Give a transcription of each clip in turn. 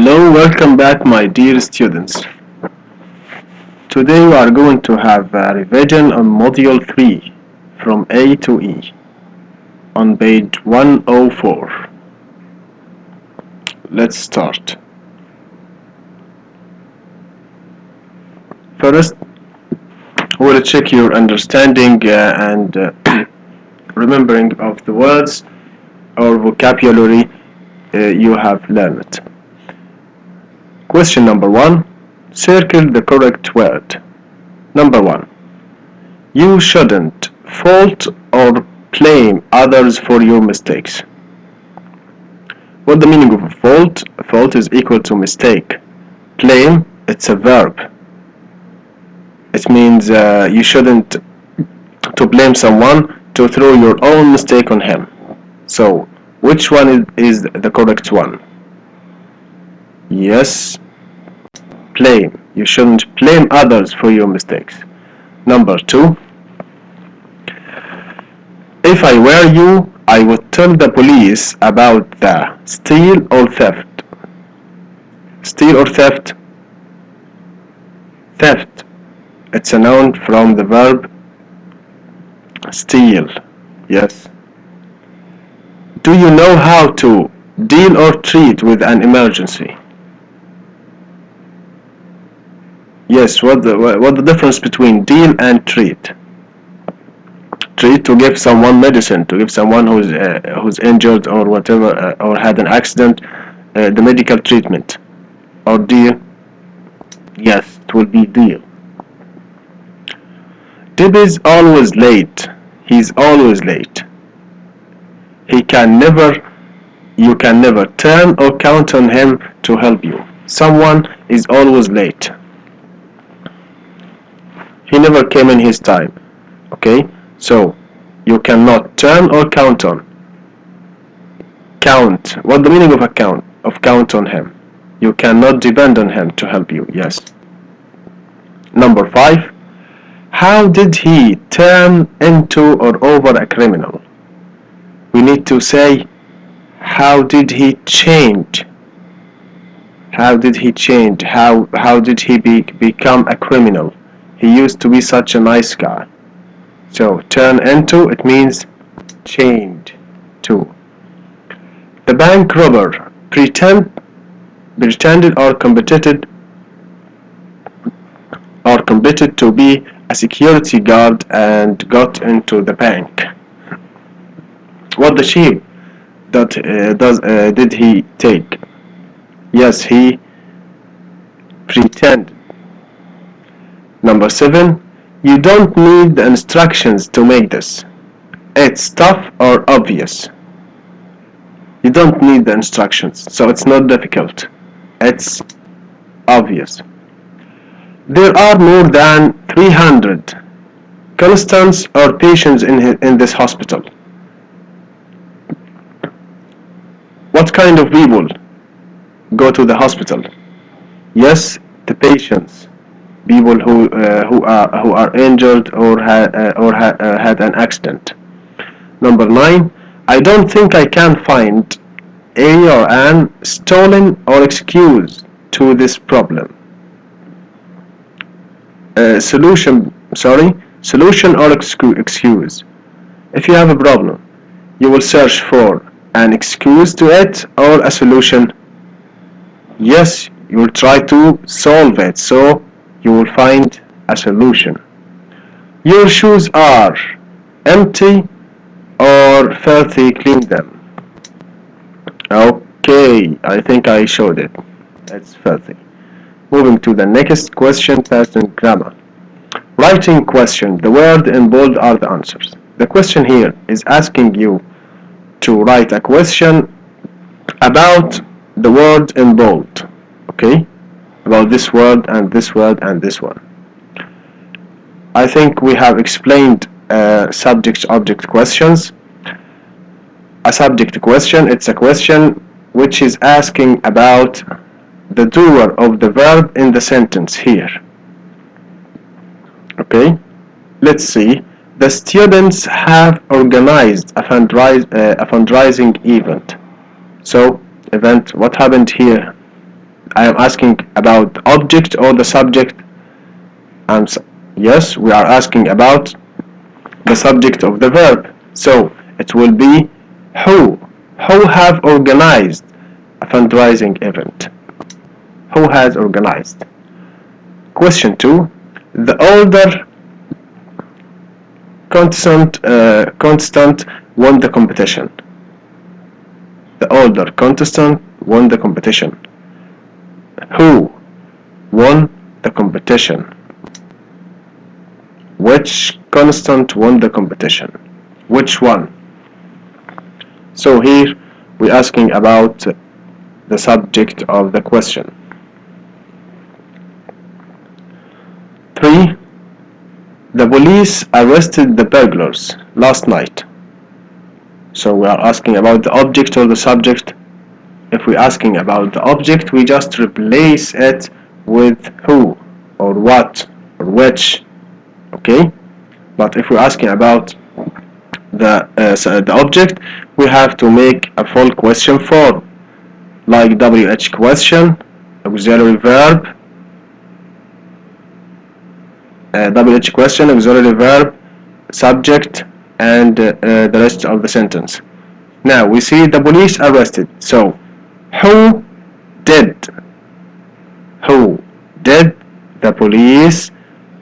Hello, welcome back my dear students. Today we are going to have a revision on Module 3 from A to E on page 104. Let's start. First, we'll check your understanding and remembering of the words or vocabulary you have learned. Question number 1. Circle the correct word. Number 1. You shouldn't fault or blame others for your mistakes. What the meaning of a fault? A fault is equal to mistake. Blame, it's a verb. It means you shouldn't to blame someone to throw your own mistake on him. So, which one is the correct one? Yes, blame. You shouldn't blame others for your mistakes. Number 2. If I were you, I would tell the police about the steal or theft. Steal or theft? Theft. It's a noun from the verb steal. Yes. Do you know how to deal or treat with an emergency? Yes, what the difference between deal and treat? Treat, to give someone medicine, to give someone who's injured or whatever, or had an accident, the medical treatment. Or deal? Yes, it will be deal. Dib is always late. He's always late. You can never turn or count on him to help you. Someone is always late. He never came in his time. Okay? So, you cannot turn or count on. Count. What the meaning of a count? Of count on him. You cannot depend on him to help you. Yes. Number 5. How did he turn into or over a criminal? We need to say, how did he change? How did he change? How did he become a criminal? He used to be such a nice guy. So, turn into, it means change to. The bank robber pretended or competed to be a security guard and got into the bank. What the shape did he take? Yes, he pretended. Number 7. You don't need the instructions to make this. It's tough or obvious. You don't need the instructions, so it's not difficult. It's obvious. There are more than 300 constants or patients in this hospital. What kind of people go to the hospital? Yes, the patients. People who are injured or had an accident. Number 9. I don't think I can find a or an stolen or excuse to this problem. Solution or excuse. If you have a problem, you will search for an excuse to it or a solution. Yes, you will try to solve it, so you will find a solution. Your shoes are empty or filthy, clean them. Okay, I think I showed it. It's filthy. Moving to the next question, person grammar. Writing question. The word in bold are the answers. The question here is asking you to write a question about the word in bold. Okay? About this word and this word and this one. I think we have explained subject-object questions. A subject question, it's a question which is asking about the doer of the verb in the sentence here. Okay, let's see. The students have organized a fundraising event. So, event, what happened here? I am asking about the object or the subject. Yes, we are asking about the subject of the verb. So it will be who. Who have organized a fundraising event? Who has organized? Question 2. The older contestant won the competition. The older contestant won the competition. Who won the competition? Which constant won the competition? Which one? So here we're asking about the subject of the question. 3. The police arrested the burglars last night. So we are asking about the object or the subject. If we're asking about the object, we just replace it with who or what or which. Okay? But if we're asking about the object, we have to make a full question form, like WH question, auxiliary verb, WH question, auxiliary verb, subject, and the rest of the sentence. Now we see the police arrested. So who did the police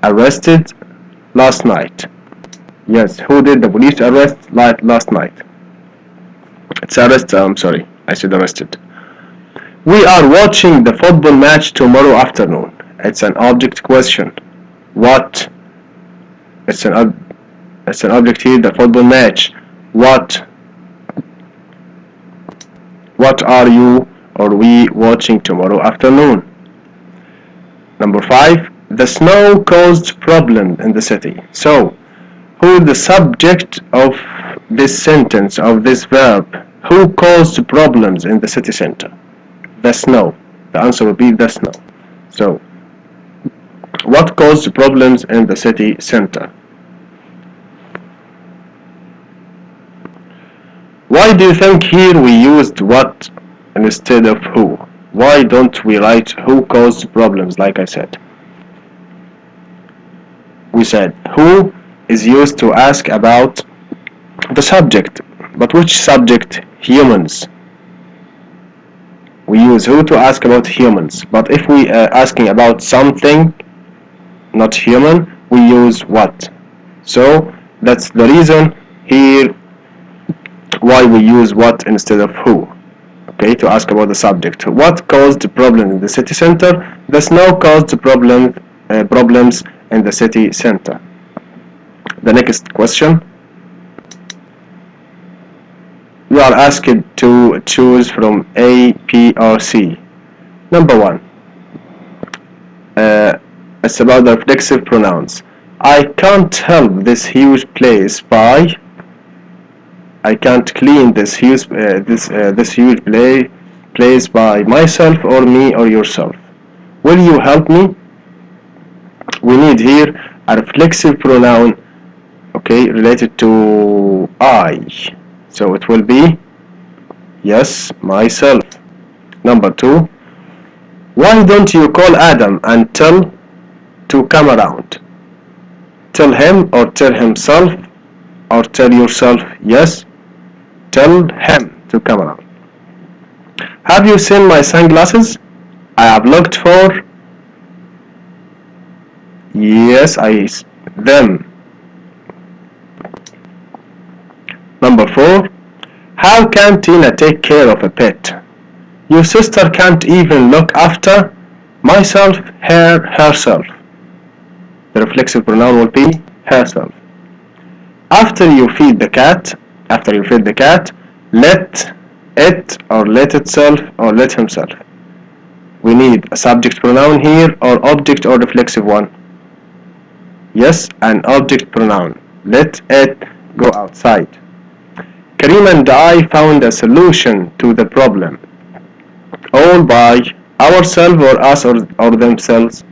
arrested last night? Yes, who did the police arrest last night? It's arrest, I'm sorry, I said arrested. We are watching the football match tomorrow afternoon. It's an object question. What? It's an object here, the football match. What are you or we watching tomorrow afternoon? Number 5. The snow caused problems in the city. So, who the subject of this sentence, of this verb? Who caused problems in the city center? The snow. The answer will be the snow. So, what caused problems in the city center? Why do you think here we used what instead of who? Why don't we write who caused problems like I said? We said who is used to ask about the subject. But which subject? Humans. We use who to ask about humans. But if we are asking about something not human, we use what. So that's the reason here why we use what instead of who. Okay, to ask about the subject. What caused the problem in the city center? The snow caused the problems in the city center. The next question. You are asked to choose from A, P, or C. Number 1. It's about the reflexive pronouns. I can't help this huge place by. I can't clean this huge place by myself or me or yourself. Will you help me? We need here a reflexive pronoun, okay, related to I. So it will be yes, myself. Number 2. Why don't you call Adam and tell to come around? Tell him or tell himself or tell yourself. Yes, tell him to come around. Have you seen my sunglasses? I have looked for. Yes, them. Number 4. How can Tina take care of a pet? Your sister can't even look after myself, herself. The reflexive pronoun will be herself. After you feed the cat, let it or let itself or let himself. We need a subject pronoun here or object or reflexive one. Yes, an object pronoun. Let it go outside. Karim and I found a solution to the problem. All by ourselves or us or themselves.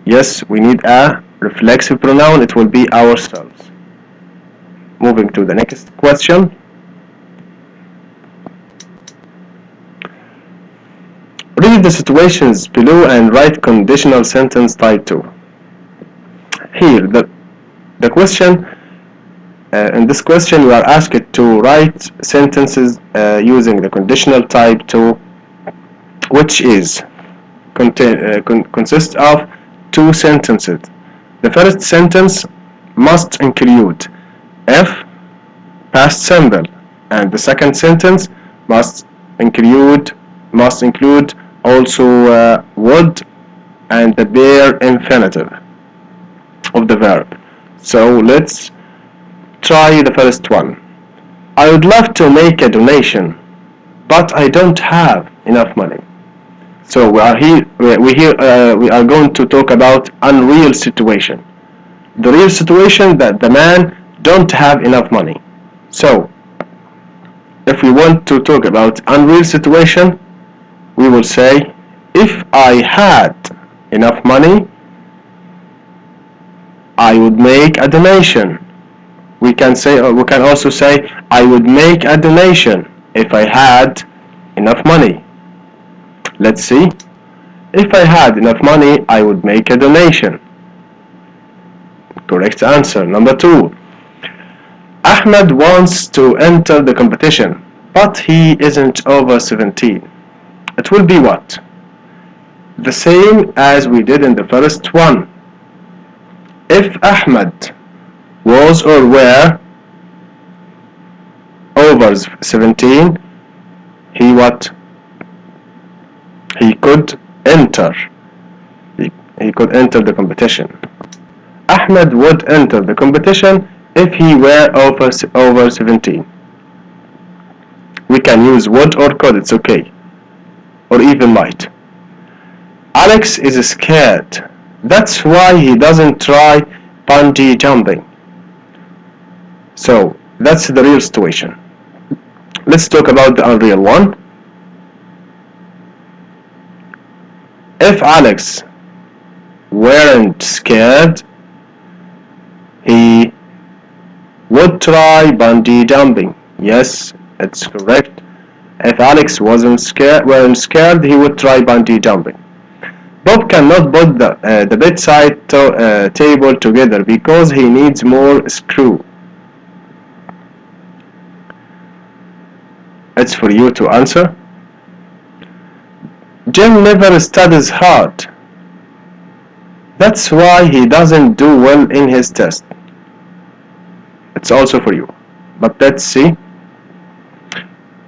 Yes, we need a reflexive pronoun. It will be ourselves. Moving to the next question. Read Read the situations below and write conditional sentence type 2. Here, the question, in this question you are asked to write sentences using the conditional type 2, which is consists of two sentences. The first sentence must include if past simple, and the second sentence must include also would and the bare infinitive of the verb. So let's try the first one. I would love to make a donation, but I don't have enough money. So we are going to talk about unreal situation. The real situation that the man don't have enough money. So if we want to talk about unreal situation, we will say if I had enough money, I would make a donation. We can also say I would make a donation if I had enough money. Let's see. If I had enough money, I would make a donation. Correct answer. Number 2. Ahmed wants to enter the competition, but he isn't over 17. It will be what? The same as we did in the first one. If Ahmed was or were over 17, he what? He could enter. He could enter the competition. Ahmed would enter the competition if he were over 17. We can use would or could, it's okay. Or even might. Alex is scared. That's why he doesn't try bungee jumping. So that's the real situation. Let's talk about the unreal one. If Alex weren't scared, he would try bungee jumping. Yes, it's correct. If Alex weren't scared, he would try bungee jumping. Bob cannot put the bedside table together because he needs more screw. It's for you to answer. Jim never studies hard. That's why he doesn't do well in his test. It's also for you. But let's see.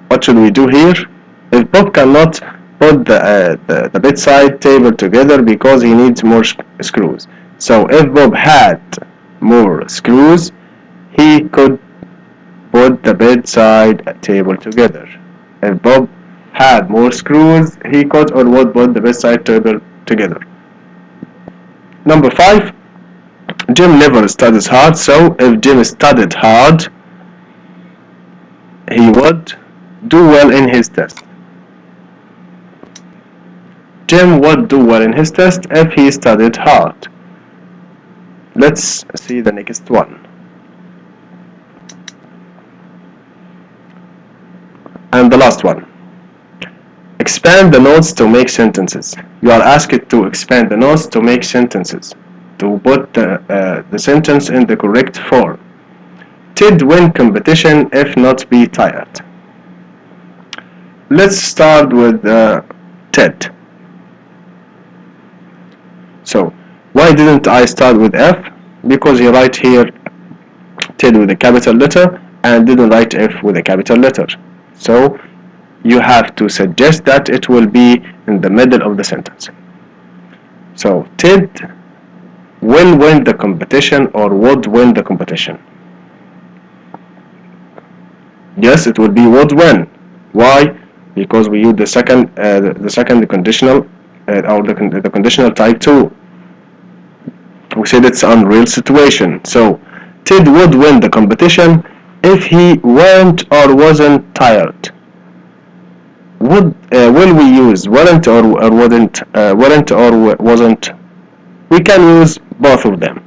What should we do here? If Bob cannot put the bedside table together because he needs more screws. So if Bob had more screws, he could put the bedside table together. If Bob had more screws, he could or would put the bedside table together. Number 5. Jim never studies hard, so if Jim studied hard, he would do well in his test. Jim would do well in his test if he studied hard. Let's see the next one. And the last one. Expand the notes to make sentences. You are asked to expand the notes to make sentences, to put the sentence in the correct form. Ted win competition if not be tired. Let's start with Ted. So, why didn't I start with F? Because he write here Ted with a capital letter and didn't write F with a capital letter. So, you have to suggest that it will be in the middle of the sentence. So, Ted will win the competition or would win the competition. Yes, it will be would win. Why? Because we use the second conditional or the conditional type 2. We said it's an unreal situation. So Ted would win the competition if he weren't or wasn't tired. Will we use weren't or wouldn't? Weren't or wasn't? We can use both of them,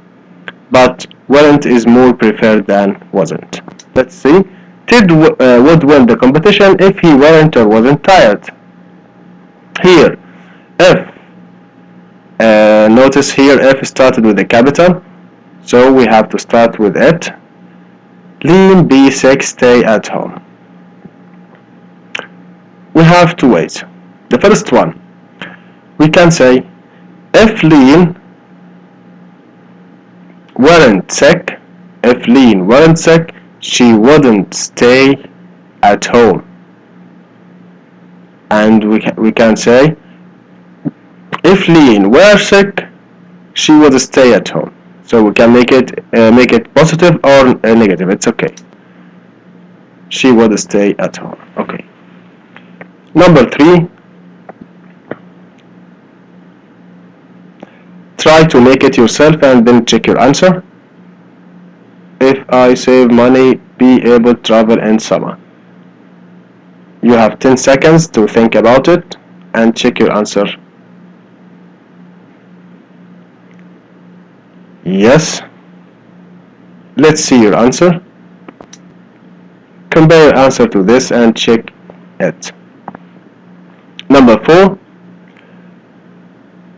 but weren't is more preferred than wasn't. Let's see. Ted would win the competition if he weren't or wasn't tired. Here, If notice here if started with a capital, so we have to start with it. Lean be sick, stay at home. We have two ways. The first one, we can say if Lean weren't sick, if Lean weren't sick, she wouldn't stay at home. And we can say if Lean were sick, she would stay at home. So we can make it positive or negative. It's okay. She would stay at home. Okay. Number 3. Try to make it yourself and then check your answer. If I save money, be able to travel in summer. You have 10 seconds to think about it and check your answer. Yes. Let's see your answer. Compare your answer to this and check it. Number 4.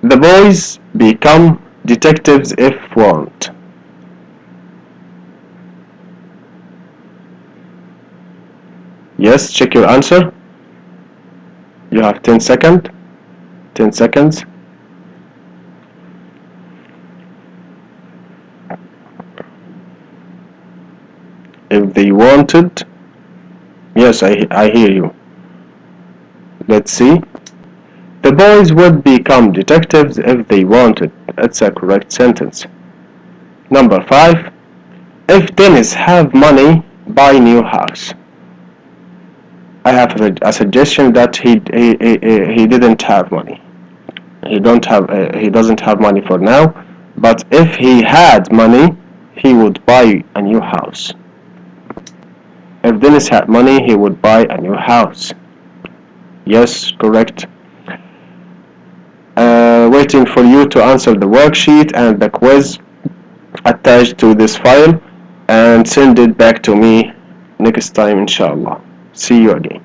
The boys become detectives if warned. Yes, check your answer. You have 10 seconds. 10 seconds. If they wanted. Yes, I hear you. Let's see. The boys would become detectives if they wanted. That's a correct sentence. Number 5. If Dennis have money, buy new house. I have a suggestion that he didn't have money. He doesn't have money for now. But if he had money, he would buy a new house. If Dennis had money, he would buy a new house. Yes, correct. Waiting for you to answer the worksheet and the quiz attached to this file and send it back to me next time, inshallah. See you again.